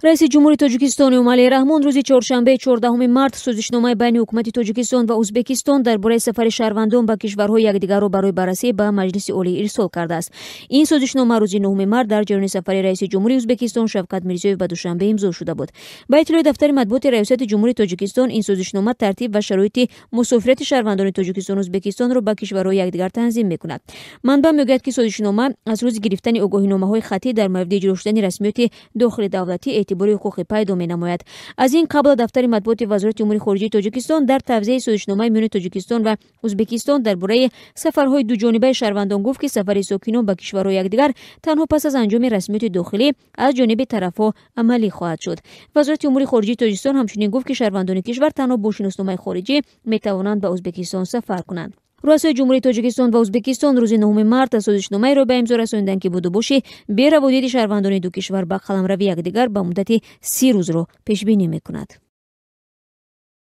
رئیس جمهوری تاجیکستان امالی رحمان روز چهارشنبه 14 مارس سازشنامه بین حکومت تاجیکستان و ازبکستان درباره سفر شهروندان به کشورهای یکدیگر را برای بررسی به مجلس عالی ارسال کرده است. این سازشنامه روز 9 مارس در جریان سفر رئیس جمهوری ازبکستان شفقت میرزیویف به دوشنبه امضا شده بود. با اطلاع دفتر مطبوعات ریاست جمهوری تاجیکستان، این سازشنامه ترتیب و شرایط مسافرت شهروندان تاجیکستان و ازبکستان را به کشورهای یکدیگر تنظیم می‌کند. منبع میگوید که سازشنامه از روز گرفتن آگاهینامه‌های خطی در مورد اجرا شدن رسمیات داخل دولتی اعتباری حقوقی پیدا می‌نماید. از این قبل دفتر مطبوعات وزارت امور خارجه تاجیکستان در توضیح سازشنامه میان تاجیکستان و ازبکستان درباره سفرهای دو جانبه شهروندان گفت که سفر ساکنان به کشورهای یکدیگر تنها پس از انجام رسمیات داخلی از جانب طرف‌ها عملی خواهد شد. وزارت امور خارجه تاجیکستان همچنین گفت که شهروندان کشور تنها با شناسنامه خارجی می‌توانند به ازبکستان سفر کنند. رؤسای جمهوری تاجیکستان و ازبکستان روز 9 مارس سازشنامه را به امضا رساندند که بود و باشی بی روابط شهروندان دو کشور به قلمرو یکدیگر به مدت 30 روز را پیش بینی می‌کند.